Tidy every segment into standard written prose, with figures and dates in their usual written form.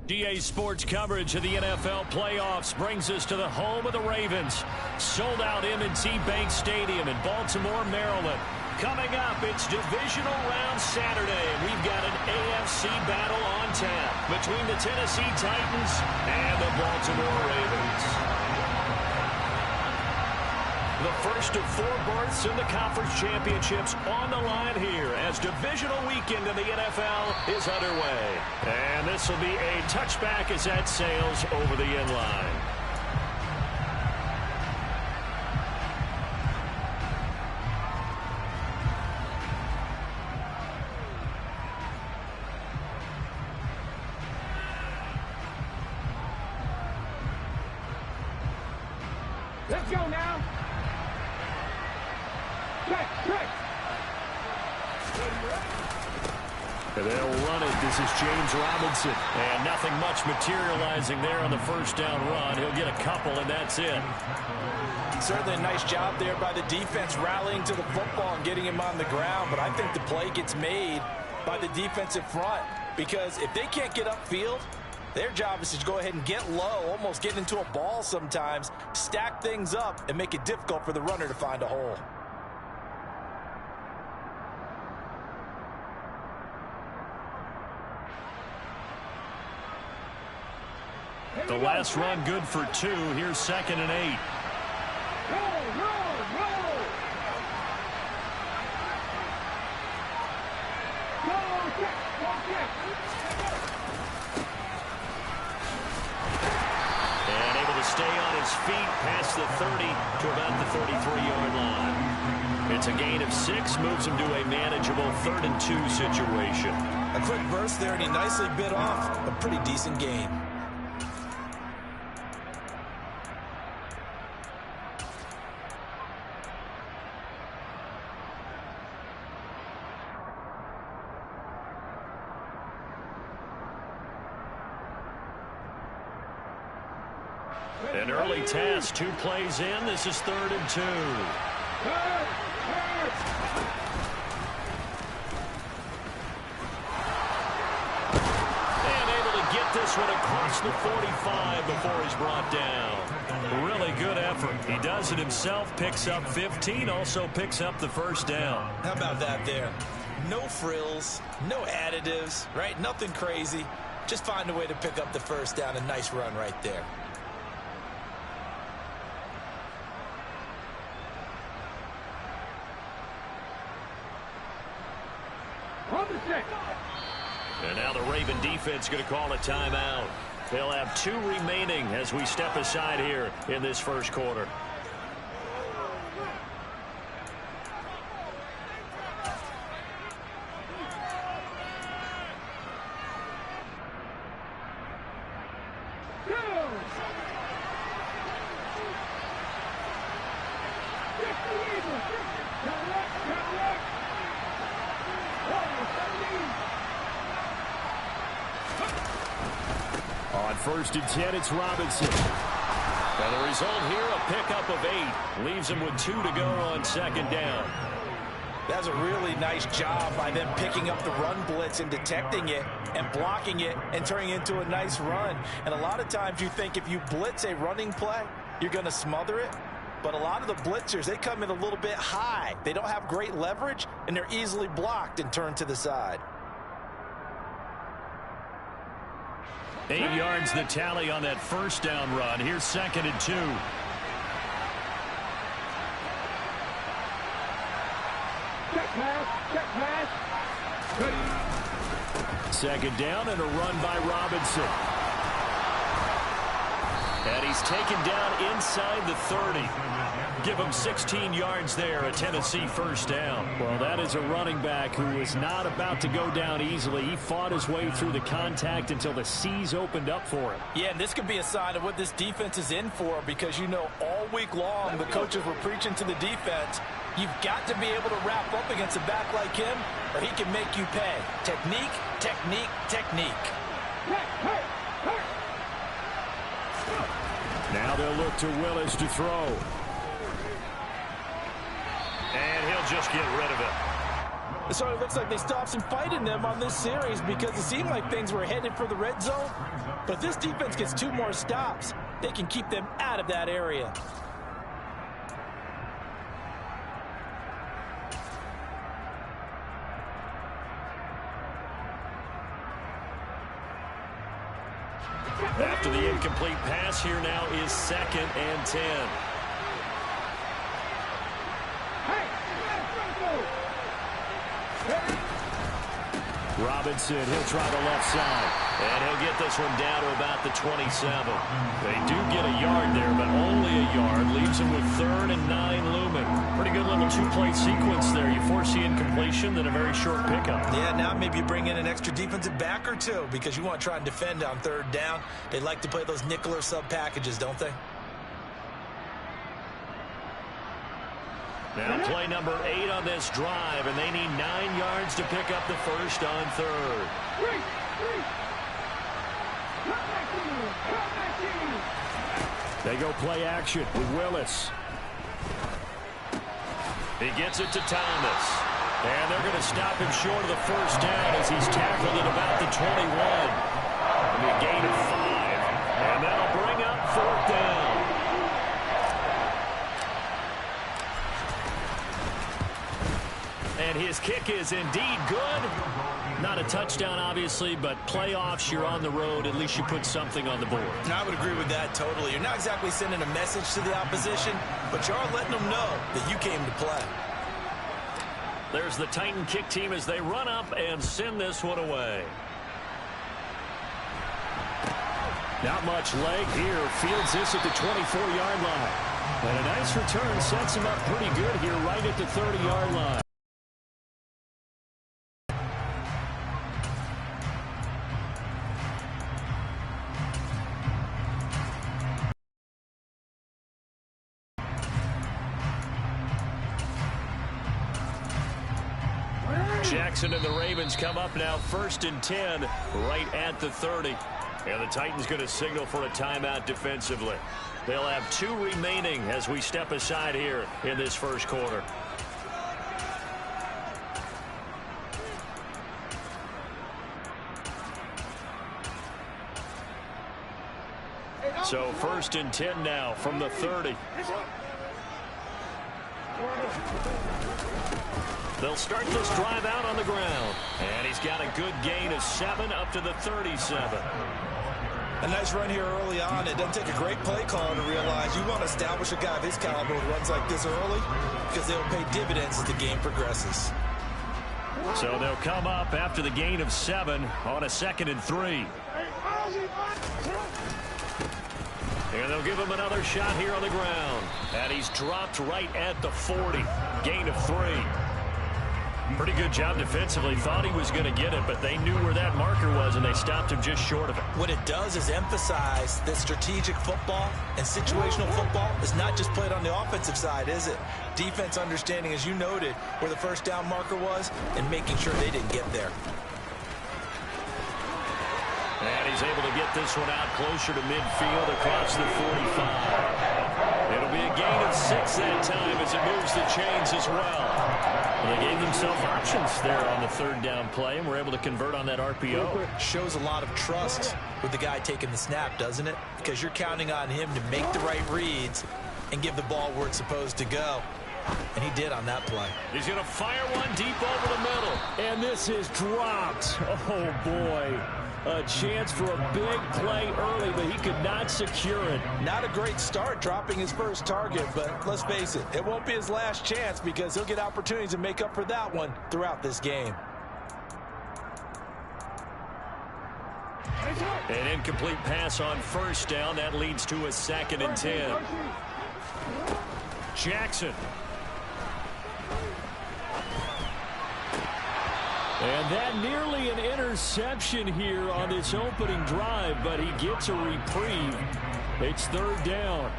EA Sports coverage of the NFL playoffs brings us to the home of the Ravens. Sold out M&T Bank Stadium in Baltimore, Maryland. Coming up, it's divisional round Saturday, and we've got an AFC battle on tap between the Tennessee Titans and the Baltimore Ravens. The first of 4 berths in the conference championships on the line here as divisional weekend in the NFL is underway. And this will be a touchback as that sails over the end line. Let's go now. And they'll run it. This is James Robinson. And nothing much materializing there on the first down run. He'll get a couple, and that's it. Certainly a nice job there by the defense rallying to the football and getting him on the ground. But I think the play gets made by the defensive front because if they can't get upfield, their job is to go ahead and get low, almost get into a ball sometimes, stack things up, and make it difficult for the runner to find a hole. The last run good for 2. Here's 2nd and 8. And able to stay on his feet past the 30 to about the 33-yard line. It's a gain of 6, moves him to a manageable 3rd and 2 situation. A quick burst there, and he nicely bit off a pretty decent gain. An early task, 2 plays in. This is 3rd and 2. And able to get this one across the 45 before he's brought down. Really good effort. He does it himself, picks up 15, also picks up the first down. How about that there? No frills, no additives, right? Nothing crazy. Just find a way to pick up the first down. A nice run right there. And now the Raven defense going to call a timeout. They'll have 2 remaining as we step aside here in this first quarter. On 1st and 10, it's Robinson. And the result here, a pickup of 8. Leaves him with 2 to go on 2nd down. That's a really nice job by them picking up the run blitz and detecting it and blocking it and turning it into a nice run. And a lot of times you think if you blitz a running play, you're going to smother it. But a lot of the blitzers, they come in a little bit high. They don't have great leverage, and they're easily blocked and turned to the side. 8 yards the tally on that first down run. Here's 2nd and 2. Check pass. 2nd down and a run by Robinson. And he's taken down inside the 30. Give him 16 yards there, a Tennessee first down. Well, that is a running back who is not about to go down easily. He fought his way through the contact until the seas opened up for him. Yeah, and this could be a sign of what this defense is in for because, you know, all week long the coaches were preaching to the defense, you've got to be able to wrap up against a back like him or he can make you pay. Technique, technique, technique. Now they'll look to Willis to throw. And he'll just get rid of it. It sort of looks like they stopped some fight in them on this series because it seemed like things were headed for the red zone. But if this defense gets 2 more stops, they can keep them out of that area. After the incomplete pass, here now is 2nd and 10. Robinson, he'll try the left side. And he'll get this one down to about the 27. They do get a yard there, but only a yard. Leaves them with 3rd and 9 looming. Pretty good little 2-play sequence there. You force the incompletion, then a very short pickup. Yeah, now maybe you bring in an extra defensive back or 2 because you want to try and defend on 3rd down. They like to play those nickel or sub packages, don't they? Now play number 8 on this drive, and they need 9 yards to pick up the first on 3rd. They go play action with Willis. He gets it to Thomas. And they're going to stop him short of the first down as he's tackled at about the 21. It'll be a gain of 5. And that'll bring up 4th down. And his kick is indeed good. Not a touchdown, obviously, but playoffs, you're on the road. At least you put something on the board. I would agree with that totally. You're not exactly sending a message to the opposition, but you are letting them know that you came to play. There's the Titan kick team as they run up and send this one away. Not much leg here. Fields this at the 24-yard line. And a nice return sets him up pretty good here right at the 30-yard line. Jackson and the Ravens come up now 1st and 10 right at the 30. And the Titans going to signal for a timeout defensively. They'll have 2 remaining as we step aside here in this first quarter. So 1st and 10 now from the 30. They'll start this drive out on the ground. And he's got a good gain of 7 up to the 37. A nice run here early on. It doesn't take a great play caller to realize you want to establish a guy of his caliber who runs like this early because they'll pay dividends as the game progresses. So they'll come up after the gain of 7 on a 2nd and 3. And they'll give him another shot here on the ground. And he's dropped right at the 40. Gain of 3. Pretty good job defensively. Thought he was going to get it, but they knew where that marker was, and they stopped him just short of it. What it does is emphasize that strategic football and situational football is not just played on the offensive side, is it? Defense understanding, as you noted, where the first down marker was and making sure they didn't get there. And he's able to get this one out closer to midfield across the 45. It'll be a gain of 6 that time as it moves the chains as well. They gave themselves options there on the 3rd down play and were able to convert on that RPO. Shows a lot of trust with the guy taking the snap, doesn't it? Because you're counting on him to make the right reads and give the ball where it's supposed to go. And he did on that play. He's going to fire one deep over the middle. And this is dropped. Oh, boy. A chance for a big play early, but he could not secure it. Not a great start dropping his first target, but let's face it, it won't be his last chance because he'll get opportunities to make up for that one throughout this game. An incomplete pass on 1st down. That leads to a 2nd and 10. Jackson. And that nearly an interception here on this opening drive, but he gets a reprieve. It's 3rd down.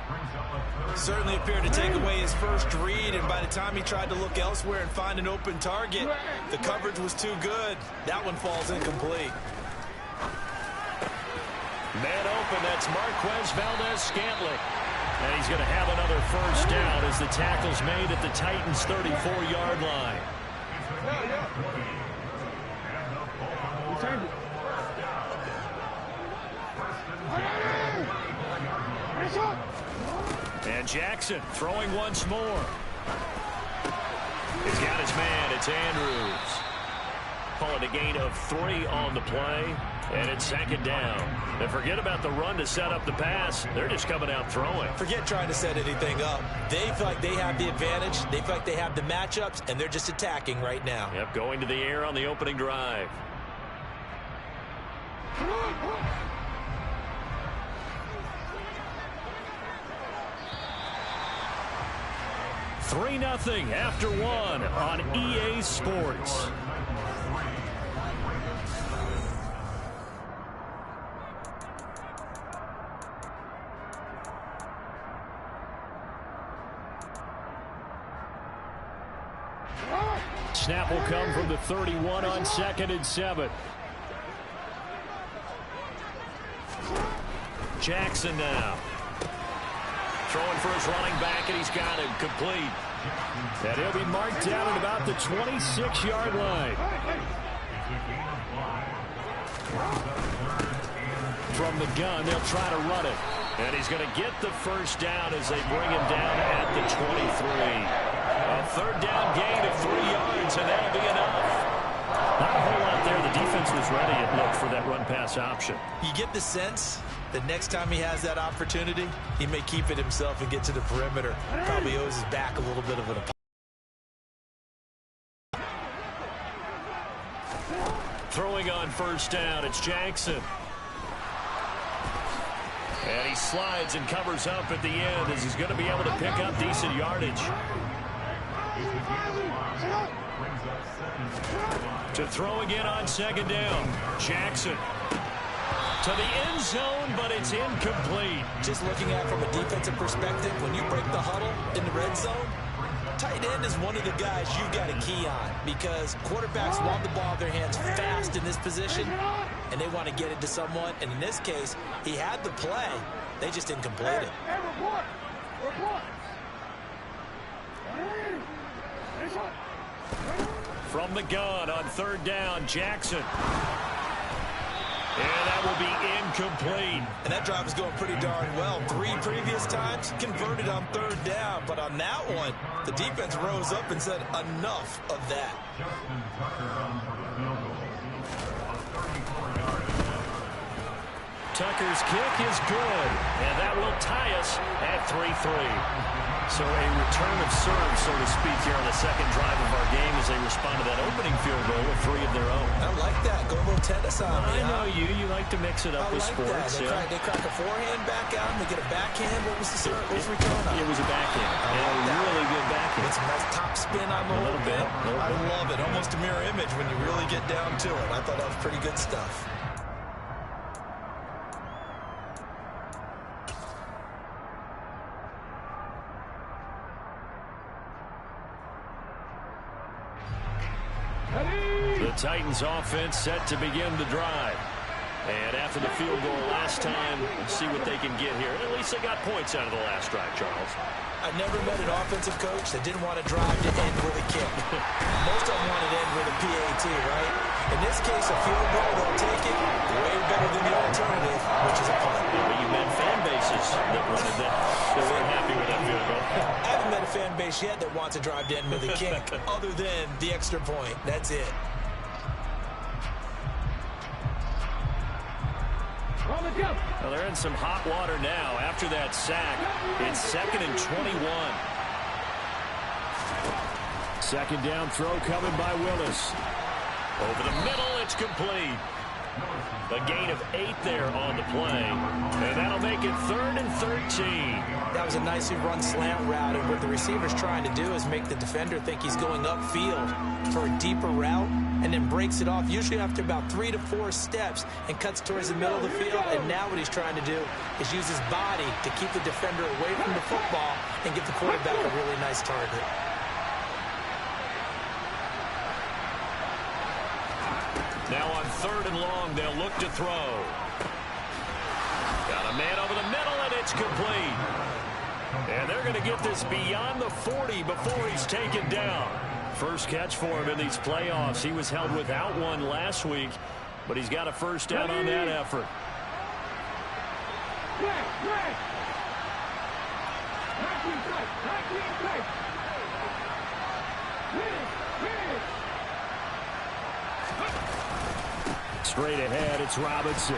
Certainly appeared to take away his first read, and by the time he tried to look elsewhere and find an open target, the coverage was too good. That one falls incomplete. Man open, that's Marquez Valdez-Scantling. And he's going to have another first down as the tackle's made at the Titans' 34-yard line. And Jackson throwing once more. He's got his man. It's Andrews. Call it a gain of 3 on the play. And it's 2nd down. And forget about the run to set up the pass. They're just coming out throwing. Forget trying to set anything up. They feel like they have the advantage. They feel like they have the matchups, and they're just attacking right now. Yep, going to the air on the opening drive. Three 0 after 1 on EA Sports. Snap will come from the 31 on 2nd and 7. Jackson now. Throwing for his running back, and he's got him complete. And he'll be marked down at about the 26-yard line. From the gun, they'll try to run it. And he's going to get the first down as they bring him down at the 23. A 3rd down gain of 3 yards, and that'll be enough. Not a whole lot there. The defense was ready, it looked, for that run-pass option. You get the sense that next time he has that opportunity, he may keep it himself and get to the perimeter. Probably owes his back a little bit of an apology. Throwing on 1st down, it's Jackson. And he slides and covers up at the end as he's going to be able to pick up decent yardage. To throw again on 2nd down. Jackson to the end zone, but it's incomplete. Just looking at it from a defensive perspective, when you break the huddle in the red zone, tight end is one of the guys you've got a key on because quarterbacks want the ball in their hands fast in this position, and they want to get it to someone. And in this case, he had the play. They just didn't complete it. From the gun on 3rd down, Jackson. And that will be incomplete. And that drive is going pretty darn well. 3 previous times converted on 3rd down. But on that one, the defense rose up and said enough of that. Tucker's kick is good. And that will tie us at 3-3. So a return of serve, so to speak, here on the 2nd drive of our game as they respond to that opening field goal with 3 of their own. I like that. Go a little tennis on me. I know you. You like to mix it up with sports. That. They crack a forehand back out and they get a backhand. What was the serve? What was the return on? It was a backhand. And a really good backhand. It's a nice top spin on the whole bit. I love it. Almost a mirror image when you really get down to it. I thought that was pretty good stuff. The Titans offense set to begin the drive. And after the field goal last time, see what they can get here. At least they got points out of the last drive, Charles. I've never met an offensive coach that didn't want to drive to end with a kick. Most of them want to end with a PAT, right? In this case, a field goal, they'll take it way better than the alternative, which is a punt. Yeah, but you met fan bases that weren't happy with that field goal. I haven't met a fan base yet that wants to drive to end with a kick other than the extra point. That's it. Well, they're in some hot water now after that sack. It's 2nd and 21. 2nd down throw coming by Willis. Over the middle, it's complete. A gain of 8 there on the play. And that'll make it 3rd and 13. That was a nicely run slant route, and what the receiver's trying to do is make the defender think he's going upfield for a deeper route, and then breaks it off, usually after about 3 to 4 steps, and cuts towards the middle of the field. And now what he's trying to do is use his body to keep the defender away from the football and get the quarterback a really nice target. Now on 3rd and long, they'll look to throw. Got a man over the middle, and it's complete. And they're going to get this beyond the 40 before he's taken down. First catch for him in these playoffs. He was held without one last week, but he's got a first down on that effort. Straight ahead, it's Robinson.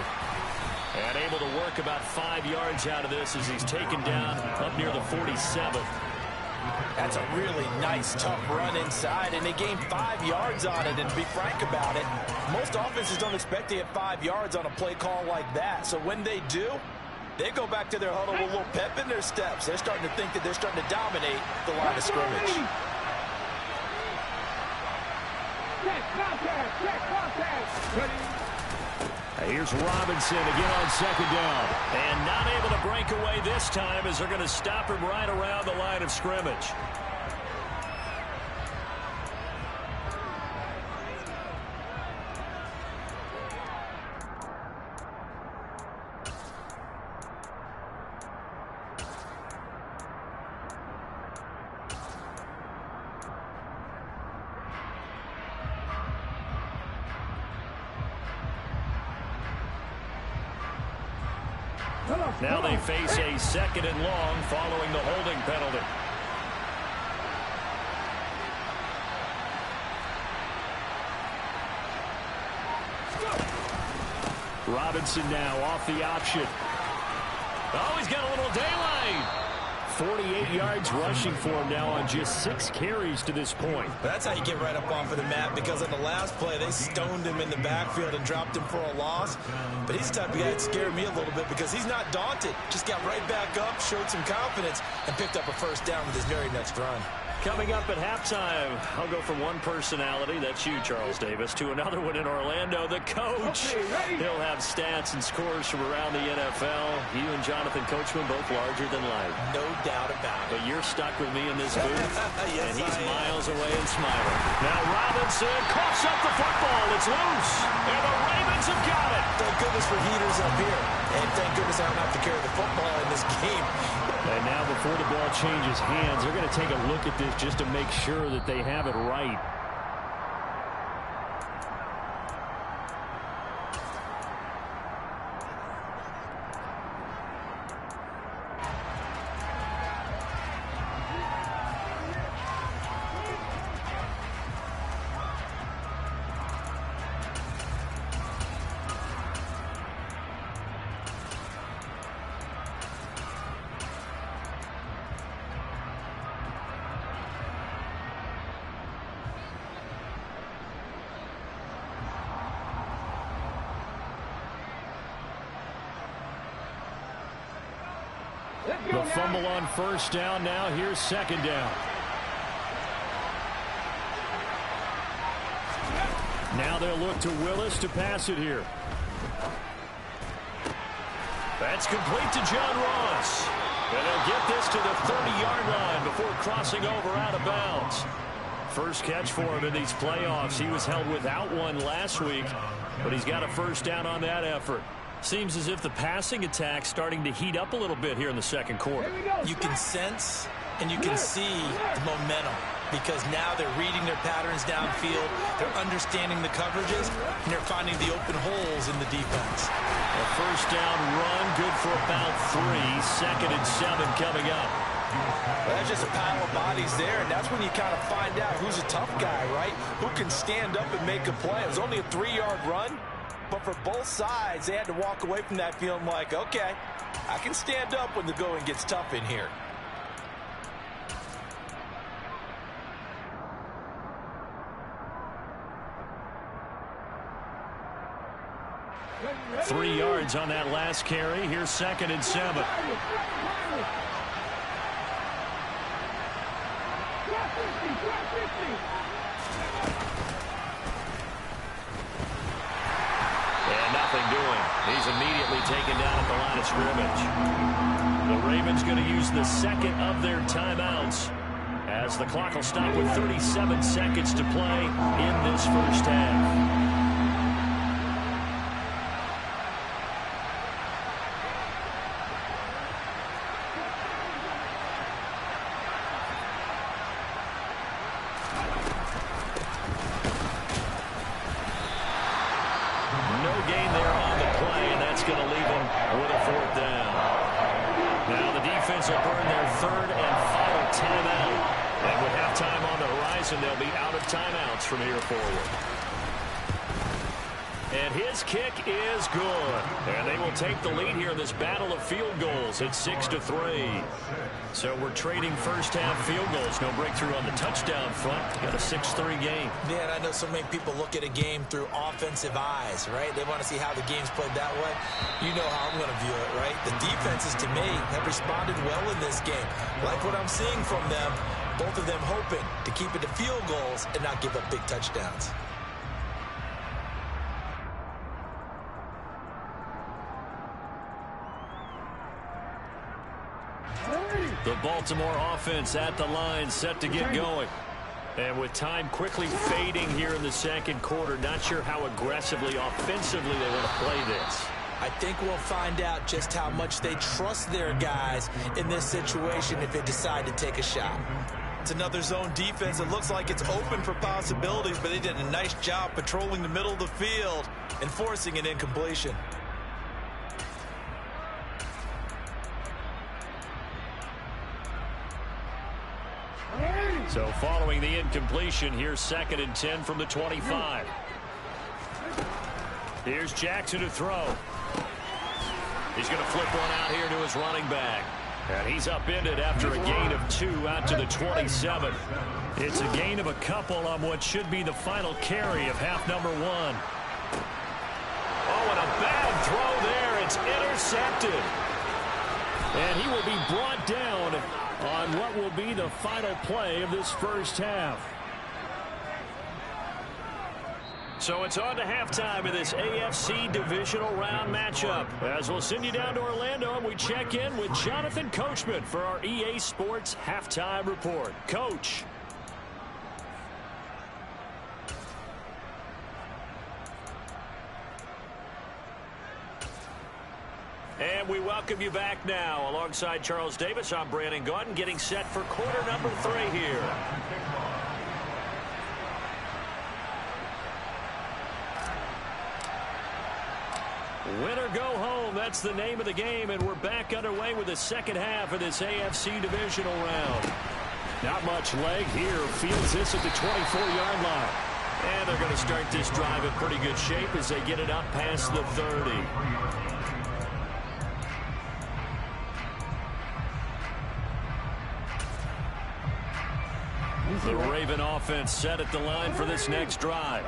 And able to work about 5 yards out of this as he's taken down up near the 47. That's a really nice, tough run inside, and they gained 5 yards on it. And to be frank about it, most offenses don't expect to get 5 yards on a play call like that. So when they do, they go back to their huddle with a little pep in their steps. They're starting to think that they're starting to dominate the line of scrimmage. Here's Robinson again on second down. And not able to break away this time as they're going to stop him right around the line of scrimmage. Now they face a second and long following the holding penalty. Robinson now off the option. Oh, he's got a little daylight. 48 yards rushing for him now on just 6 carries to this point. That's how you get right up off of the mat, because on the last play, they stoned him in the backfield and dropped him for a loss. But he's the type of guy that scared me a little bit because he's not daunted. Just got right back up, showed some confidence, and picked up a first down with his very next run. Coming up at halftime, I'll go from one personality, that's you, Charles Davis, to another one in Orlando, the coach. He'll have stats and scores from around the NFL. You and Jonathan Coachman both larger than life. No doubt about it. But you're stuck with me in this booth, yes, and he's miles away and smiling. Now Robinson coughs up the football. It's loose, and the Ravens have got it. Thank goodness for heaters up here, and thank goodness I don't have to carry the football in this game. And now before the ball changes hands, they're going to take a look at this just to make sure that they have it right. The fumble on first down. Now here's second down. Now they'll look to Willis to pass it here. That's complete to John Ross. And they'll get this to the 30-yard line before crossing over out of bounds. First catch for him in these playoffs. He was held without one last week, but he's got a first down on that effort. Seems as if the passing attack's starting to heat up a little bit here in the second quarter. You can sense and you can see the momentum, because now they're reading their patterns downfield, they're understanding the coverages, and they're finding the open holes in the defense. A first down run, good for about 3. 2nd and 7 coming up. Well, that's just a pile of bodies there, and that's when you kind of find out who's a tough guy, right? Who can stand up and make a play. It was only a 3-yard run. But for both sides, they had to walk away from that feeling like, okay, I can stand up when the going gets tough in here. Three yards on that last carry. Here's 2nd and 7. He's immediately taken down at the line of scrimmage. The Ravens going to use the second of their timeouts as the clock will stop with 37 seconds to play in this first half. defense will burn their third and final timeout. And with halftime on the horizon, they'll be out of timeouts from here forward. And his kick is good. And they will take the lead here in this battle of field goals at 6-3. So we're trading first-half field goals. No breakthrough on the touchdown front. Got a 6-3 game. Yeah, and I know so many people look at a game through offensive eyes, right? They want to see how the game's played that way. You know how I'm going to view it, right? The defenses, to me, have responded well in this game. Like what I'm seeing from them, both of them hoping to keep it to field goals and not give up big touchdowns. The Baltimore offense at the line, set to get going. And with time quickly fading here in the second quarter, not sure how aggressively, offensively they want to play this. I think we'll find out just how much they trust their guys in this situation if they decide to take a shot. It's another zone defense. It looks like it's open for possibilities, but they did a nice job patrolling the middle of the field and forcing an incompletion. So following the incompletion, here's 2nd and 10 from the 25. Here's Jackson to throw. He's going to flip one out here to his running back. And he's upended after a gain of 2 out to the 27. It's a gain of a couple on what should be the final carry of half number 1. Oh, and a bad throw there. It's intercepted. And he will be brought down on what will be the final play of this first half. So it's on to halftime of this AFC divisional round matchup. As we'll send you down to Orlando, and we check in with Jonathan Coachman for our EA Sports Halftime Report. Coach. And we welcome you back now. Alongside Charles Davis, I'm Brandon Gaudin, getting set for quarter number 3 here. Win or go home, that's the name of the game, and we're back underway with the second half of this AFC divisional round. Not much leg here. Fields this at the 24-yard line. And they're going to start this drive in pretty good shape as they get it up past the 30. The Raven offense set at the line for this next drive.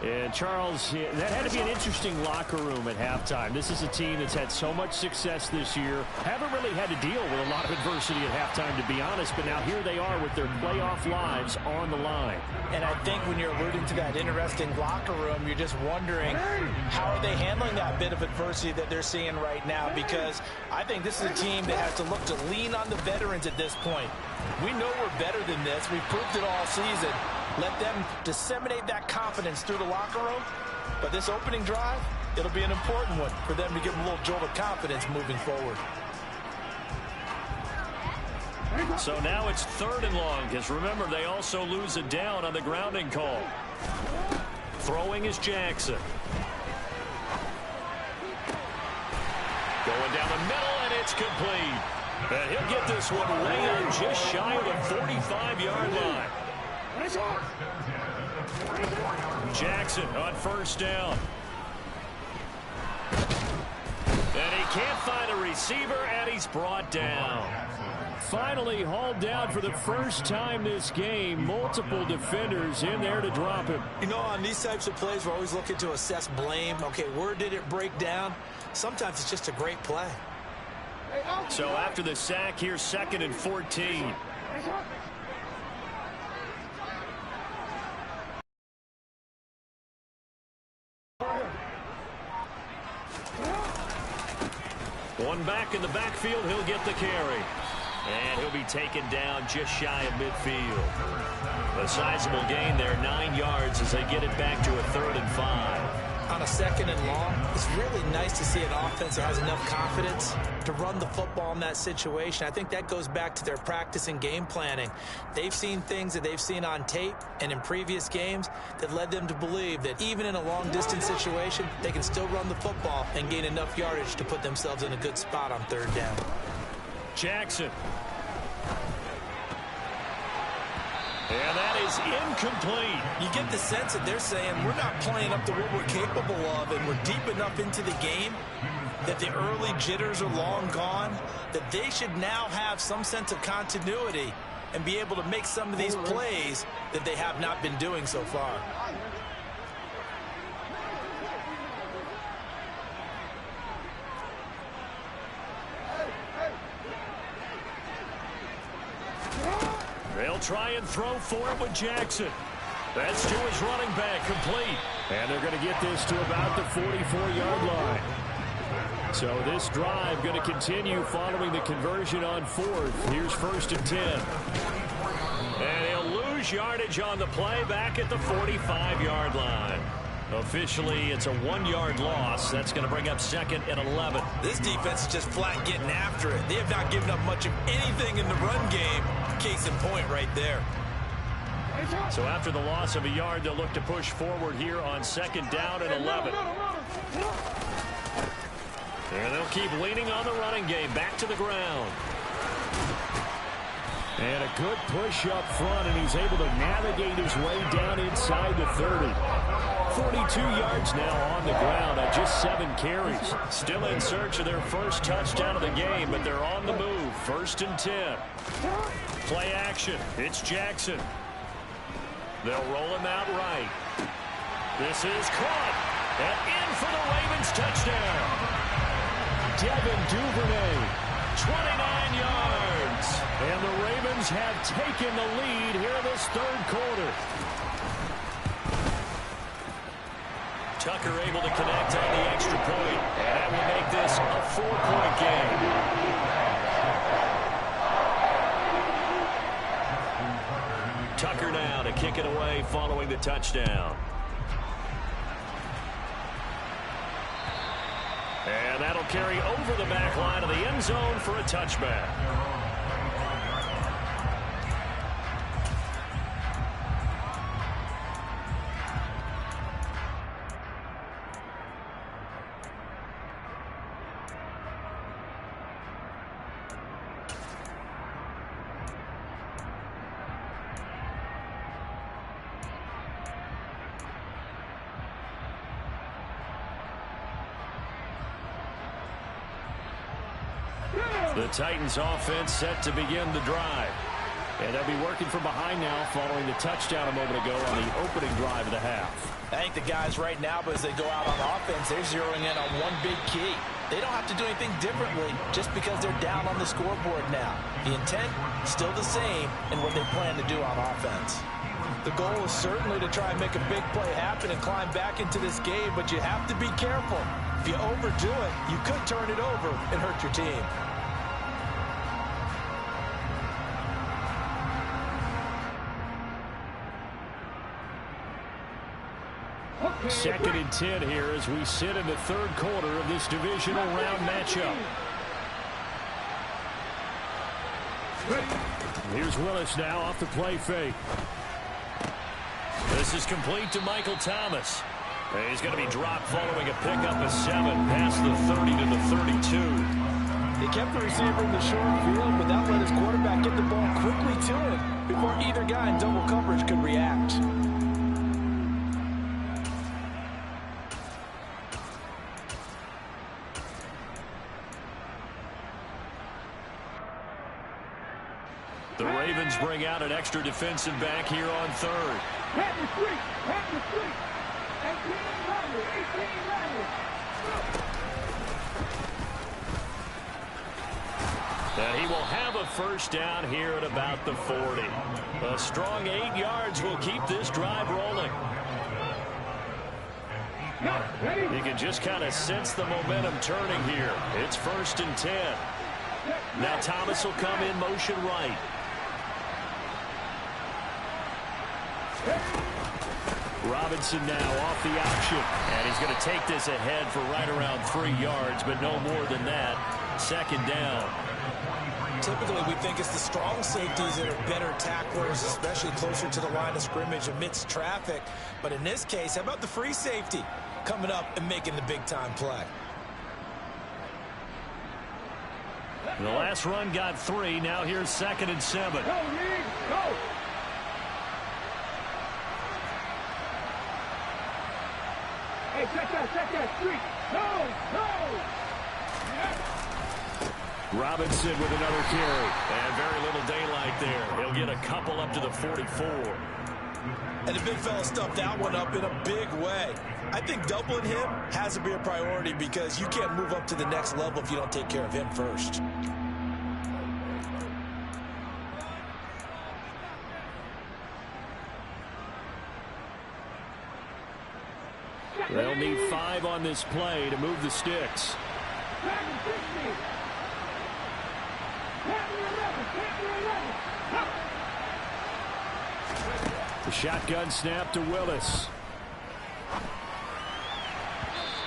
And, Charles, that had to be an interesting locker room at halftime. This is a team that's had so much success this year. Haven't really had to deal with a lot of adversity at halftime, to be honest. But now here they are with their playoff lives on the line. And I think when you're alluding to that interesting locker room, you're just wondering how are they handling that bit of adversity that they're seeing right now, because I think this is a team that has to look to lean on the veterans at this point. We know we're better than this. We've proved it all season. Let them disseminate that confidence through the locker room. But this opening drive, it'll be an important one for them to give them a little jolt of confidence moving forward. So now it's 3rd and long, because remember, they also lose a down on the grounding call. Throwing is Jackson. Going down the middle, and it's complete. And he'll get this one way in just shy of the 45-yard line. Jackson on 1st down. And he can't find a receiver, and he's brought down. Finally hauled down for the first time this game. Multiple defenders in there to drop him. You know, on these types of plays, we're always looking to assess blame. Okay, where did it break down? Sometimes it's just a great play. So after the sack, here's 2nd and 14. One back in the backfield, he'll get the carry. And he'll be taken down just shy of midfield. A sizable gain there, 9 yards as they get it back to a 3rd and 5. On a 2nd and long, it's really nice to see an offense that has enough confidence to run the football in that situation. I think that goes back to their practice and game planning. They've seen things that they've seen on tape and in previous games that led them to believe that even in a long-distance situation, they can still run the football and gain enough yardage to put themselves in a good spot on 3rd down. Jackson. And that is incomplete. You get the sense that they're saying we're not playing up to what we're capable of, and we're deep enough into the game that the early jitters are long gone, that they should now have some sense of continuity and be able to make some of these plays that they have not been doing so far. They'll try and throw for it with Jackson. That's to his running back, complete. And they're going to get this to about the 44-yard line. So this drive going to continue following the conversion on fourth. Here's 1st and 10. And he'll lose yardage on the play back at the 45-yard line. Officially, it's a 1-yard loss. That's going to bring up 2nd and 11. This defense is just flat getting after it. They have not given up much of anything in the run game. Case in point right there. So after the loss of a yard, they'll look to push forward here on 2nd down and 11. And they'll keep leaning on the running game. Back to the ground. And a good push up front, and he's able to navigate his way down inside the 30. 42 yards now on the ground on just 7 carries. Still in search of their first touchdown of the game, but they're on the move. 1st and 10. Play action. It's Jackson. They'll roll him out right. This is caught. And in for the Ravens touchdown. Devin Duvernay, 29 yards. And the Ravens have taken the lead here in this 3rd quarter. Tucker able to connect on the extra point. And that will make this a 4-point game. Tucker now to kick it away following the touchdown. And that'll carry over the back line of the end zone for a touchback. The Titans offense set to begin the drive. And they'll be working from behind now following the touchdown a moment ago on the opening drive of the half. I think the guys right now, but as they go out on offense, they're zeroing in on one big key. They don't have to do anything differently just because they're down on the scoreboard now. The intent, still the same in what they plan to do on offense. The goal is certainly to try and make a big play happen and climb back into this game, but you have to be careful. If you overdo it, you could turn it over and hurt your team. 2nd and 10 here as we sit in the 3rd quarter of this divisional round matchup. Here's Willis now off the play fake. This is complete to Michael Thomas. And he's going to be dropped following a pickup of 7 past the 30 to the 32. They kept the receiver in the short field, but that let his quarterback get the ball quickly to him before either guy in double coverage could react. The Ravens bring out an extra defensive back here on 3rd. And he will have a first down here at about the 40. A strong 8 yards will keep this drive rolling. You can just kind of sense the momentum turning here. It's 1st and 10. Now Thomas will come in motion right. Robinson now off the option. And he's going to take this ahead for right around 3 yards, but no more than that. 2nd down. Typically, we think it's the strong safeties that are better tacklers, especially closer to the line of scrimmage amidst traffic. But in this case, how about the free safety coming up and making the big-time play? The last run got 3. Now here's 2nd and 7. Go, Nick, go. Hey, check that street. Go. Robinson with another carry. And very little daylight there. He'll get a couple up to the 44. And the big fella stuffed that one up in a big way. I think doubling him has to be a priority because you can't move up to the next level if you don't take care of him first. They'll need 5 on this play to move the sticks. The shotgun snap to Willis.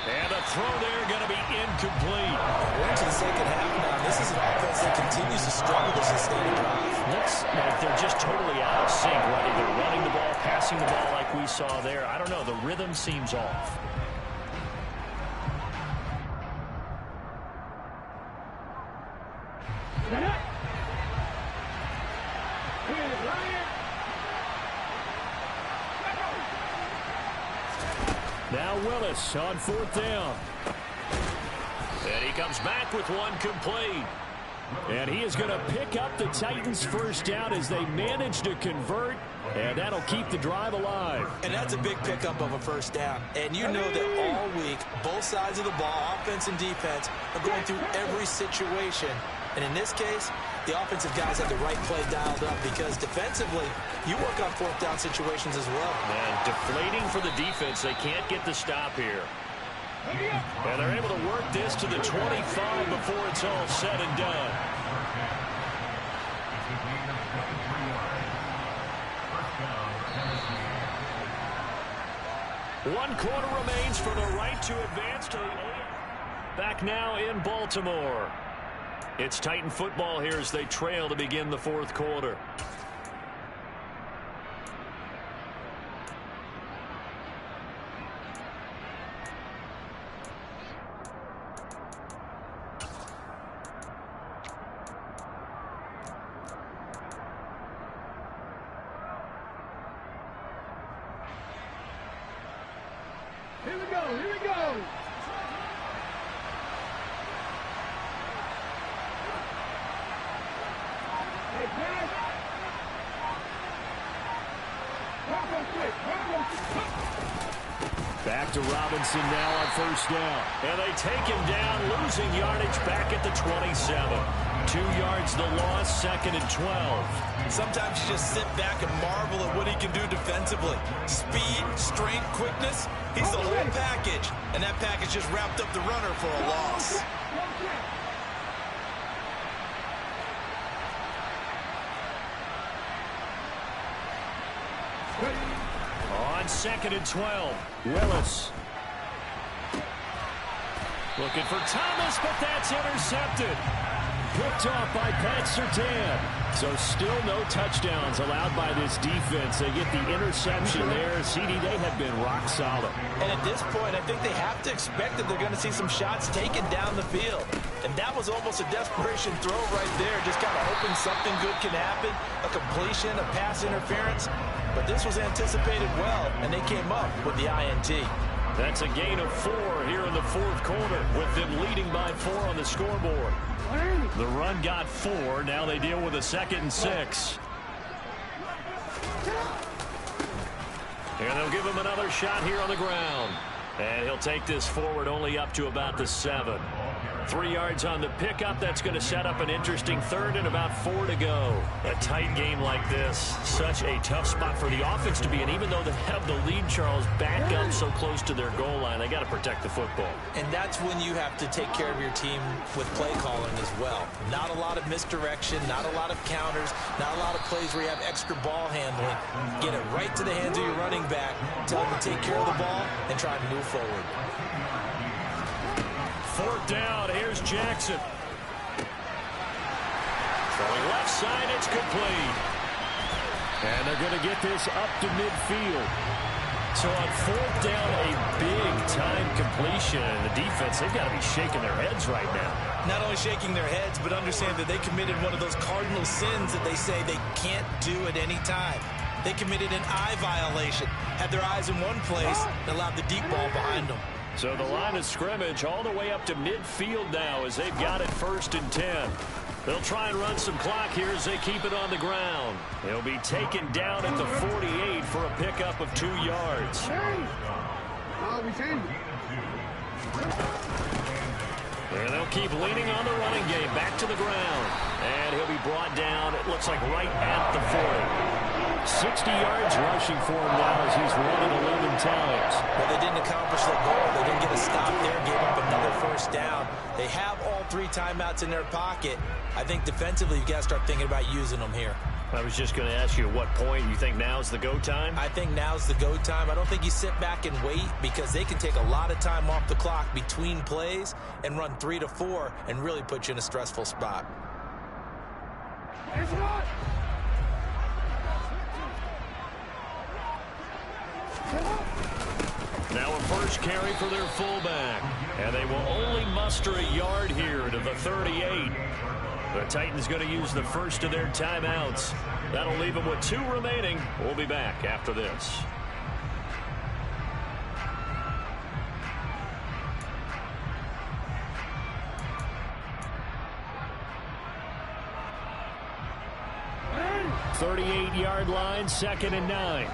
And a throw there going to be incomplete. We're into the second half now. This is an offense that continues to struggle to sustain a drive. Looks like they're just totally out of sync, right? Either running the ball, passing the ball like we saw there. I don't know. The rhythm seems off. Now Willis on 4th down. And he comes back with one complete. And he is going to pick up the Titans' first down as they manage to convert. And that'll keep the drive alive. And that's a big pickup of a first down. And you know that all week, both sides of the ball, offense and defense, are going through every situation. And in this case, the offensive guys have the right play dialed up because defensively, you work on 4th down situations as well. And deflating for the defense. They can't get the stop here. And they're able to work this to the 25 before it's all said and done. One quarter remains for the right to advance to the A. Back now in Baltimore. It's Titan football here as they trail to begin the 4th quarter. Here we go. Hey, pass. Back to Robinson now on 1st down. And they take him down, losing yardage back at the 27. 2 yards the loss, 2nd and 12. Sometimes you just sit back and marvel at what he can do defensively. Speed, strength, quickness. He's the whole package. And that package just wrapped up the runner for a loss. On 2nd and 12, Willis. Looking for Thomas, but that's intercepted. Picked off by Pat Surtain. So still no touchdowns allowed by this defense. They get the interception there. CD, they have been rock solid. And at this point, I think they have to expect that they're going to see some shots taken down the field. And that was almost a desperation throw right there. Just kind of hoping something good can happen. A completion, a pass interference. But this was anticipated well, and they came up with the INT. That's a gain of 4 here in the 4th quarter, with them leading by 4 on the scoreboard. The run got 4. Now they deal with a 2nd and 6. And they'll give him another shot here on the ground. And he'll take this forward only up to about the 7. 3 yards on the pickup. That's going to set up an interesting 3rd and about 4 to go. A tight game like this, such a tough spot for the offense to be in. Even though they have the lead, Charles, back up so close to their goal line, they got to protect the football. And that's when you have to take care of your team with play calling as well. Not a lot of misdirection, not a lot of counters, not a lot of plays where you have extra ball handling. Get it right to the hands of your running back, tell them to take care of the ball, and try to move forward. 4th down, here's Jackson. Throwing left side, it's complete. And they're going to get this up to midfield. So on 4th down, a big-time completion. And the defense, they've got to be shaking their heads right now. not only shaking their heads, but understand that they committed one of those cardinal sins that they say they can't do at any time. They committed an eye violation, had their eyes in one place, and allowed the deep ball behind them. So the line of scrimmage all the way up to midfield now as they've got it 1st and 10. They'll try and run some clock here as they keep it on the ground. He'll be taken down at the 48 for a pickup of 2 yards. And they'll keep leaning on the running game back to the ground. And he'll be brought down, it looks like, right at the 40. 60 yards rushing for him now as he's run it 11 times. Well, they didn't accomplish their goal. They didn't get a stop there, gave up another 1st down. They have all 3 timeouts in their pocket. I think defensively you've got to start thinking about using them here. I was just going to ask you at what point you think now's the go time? I think now's the go time. I don't think you sit back and wait because they can take a lot of time off the clock between plays and run 3 to 4 and really put you in a stressful spot. Now a first carry for their fullback. And they will only muster a yard here to the 38. The Titans going to use the first of their timeouts. That'll leave them with 2 remaining. We'll be back after this. .38-yard line, 2nd and 9.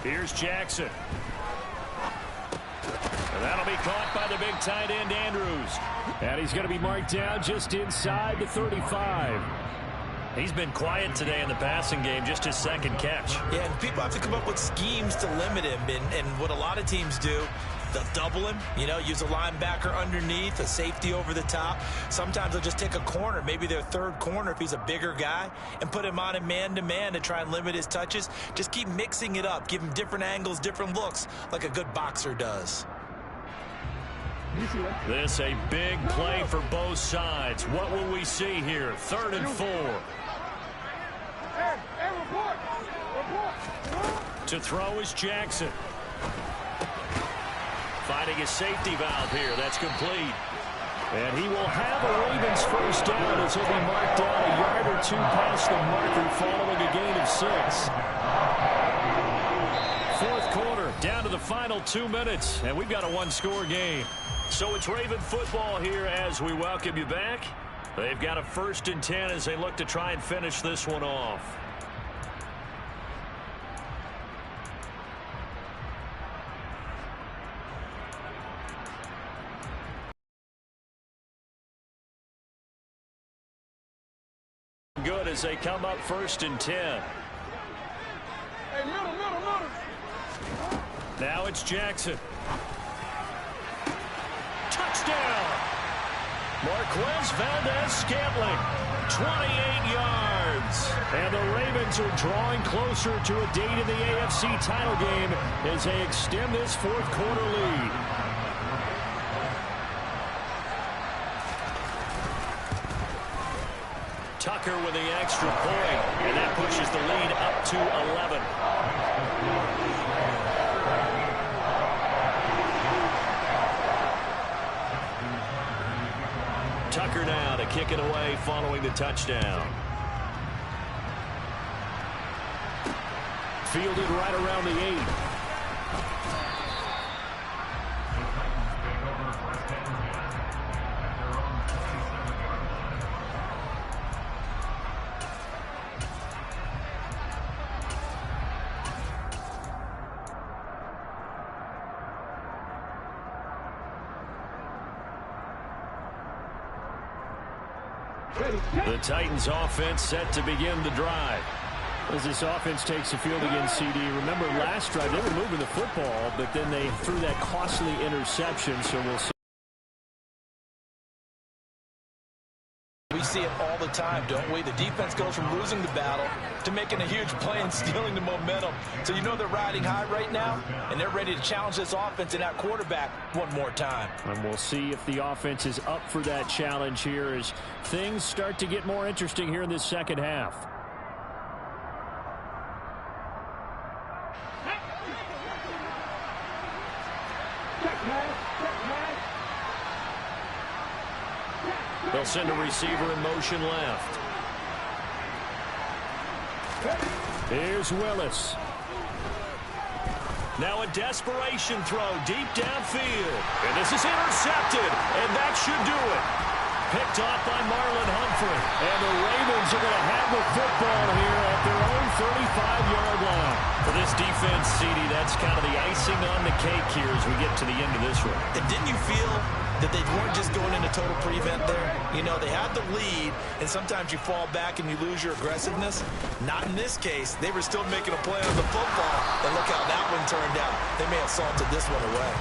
Here's Jackson. And that'll be caught by the big tight end, Andrews. And he's going to be marked down just inside the 35. He's been quiet today in the passing game, just his 2nd catch. Yeah, and people have to come up with schemes to limit him. And what a lot of teams do, they'll double him, use a linebacker underneath, a safety over the top. Sometimes they'll just take a corner, maybe their 3rd corner if he's a bigger guy, and put him on a man-to-man to try and limit his touches. Just keep mixing it up, give him different angles, different looks, like a good boxer does. This a big play for both sides. What will we see here? 3rd and 4. To throw is Jackson. Finding a safety valve here. That's complete. And he will have a Ravens first down as he'll be marked down a yard or 2 past the marker following a gain of 6. 4th quarter, down to the final 2 minutes, and we've got a 1-score game. So it's Raven football here as we welcome you back. They've got a 1st and 10 as they look to try and finish this one off. Good as they come up 1st and 10. Hey, middle. Now it's Jackson. Touchdown! Marquez Valdez-Scantling, 28 yards. And the Ravens are drawing closer to a date in the AFC title game as they extend this 4th quarter lead. Tucker with the extra point, and that pushes the lead up to 11. Tucker now to kick it away following the touchdown. Fielded right around the 8. The Titans offense set to begin the drive. As this offense takes the field against CD, remember last drive they were moving the football, but then they threw that costly interception, so we'll see. We see it all the time, don't we? The defense goes from losing the battle to making a huge play and stealing the momentum. So you know they're riding high right now, and they're ready to challenge this offense and that quarterback one more time. And we'll see if the offense is up for that challenge here as things start to get more interesting here in this 2nd half. They'll send a receiver in motion left. Here's Willis. Now a desperation throw deep downfield. And this is intercepted. And that should do it. Picked off by Marlon Humphrey. And the Ravens are going to have the football here at their own 35-yard line. For this defense, CD, that's kind of the icing on the cake here as we get to the end of this one. And didn't you feel that they weren't just going into total prevent there? You know, they had the lead, and sometimes you fall back and you lose your aggressiveness. Not in this case. They were still making a play on the football, and look how that one turned out. They may have salted this one away.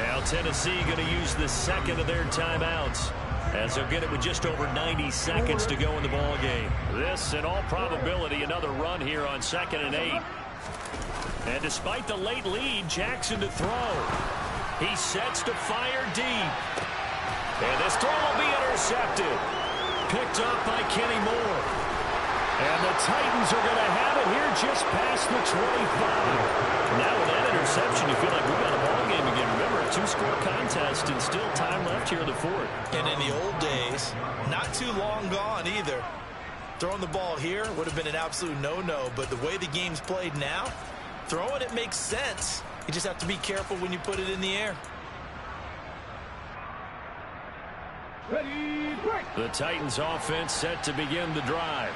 Now Tennessee going to use the second of their timeouts, as they'll get it with just over 90 seconds to go in the ball game. This, in all probability, another run here on 2nd and 8. And despite the late lead, Jackson to throw. He sets to fire deep. And this throw will be intercepted. Picked up by Kenny Moore. And the Titans are going to have it here just past the 25. Now with that interception, you feel like we've got a ball game again. Remember, a 2-score contest and still time left here in the fourth. And in the old days, not too long gone either. Throwing the ball here would have been an absolute no-no, but the way the game's played now, throwing it makes sense. You just have to be careful when you put it in the air. Ready, break. The Titans offense set to begin the drive.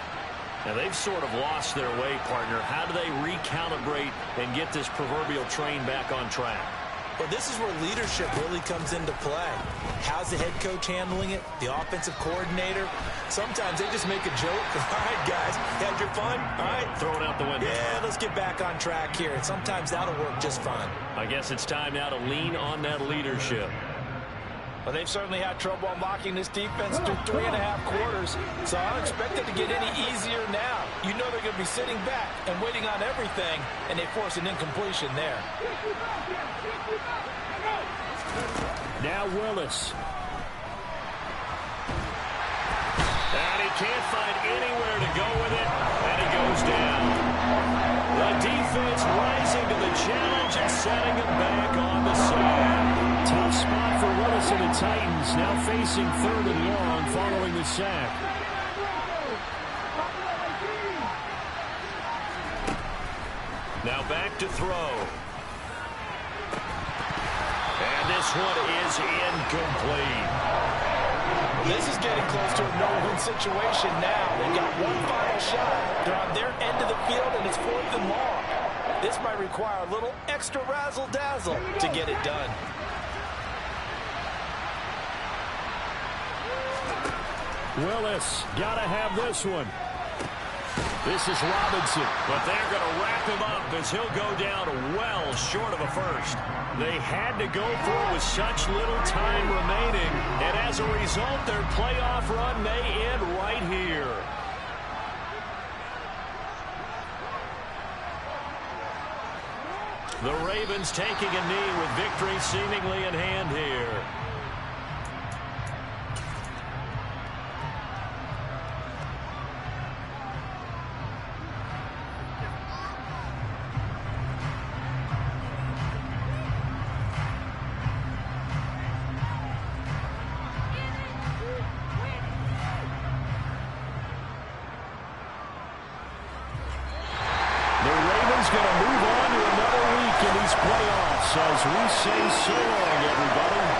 Now they've sort of lost their way, partner. How do they recalibrate and get this proverbial train back on track? Well, this is where leadership really comes into play. How's the head coach handling it? The offensive coordinator? Sometimes they just make a joke. All right, guys, had your fun? All right. Throw it out the window. Yeah, let's get back on track here. And sometimes that'll work just fine. I guess it's time now to lean on that leadership. Well, they've certainly had trouble unlocking this defense through 3.5 quarters, so I don't expect it to get any easier now. You know they're going to be sitting back and waiting on everything, and they force an incompletion there. Now Willis. And he can't find anywhere to go with it, and he goes down. The defense rising to the challenge and setting him back on the side. Tough spot for Willis and the Titans, now facing 3rd and long following the sack. Now back to throw. And this one is incomplete. This is getting close to a no-win situation now. They've got one final shot. They're on their end of the field, and it's 4th and long. This might require a little extra razzle-dazzle to get it done. Willis, gotta have this one. This is Robinson. But they're going to wrap him up as he'll go down well short of a first. They had to go for it with such little time remaining. And as a result, their playoff run may end right here. The Ravens taking a knee with victory seemingly in hand here. Going to move on to another week in these playoffs as we say so long, everybody.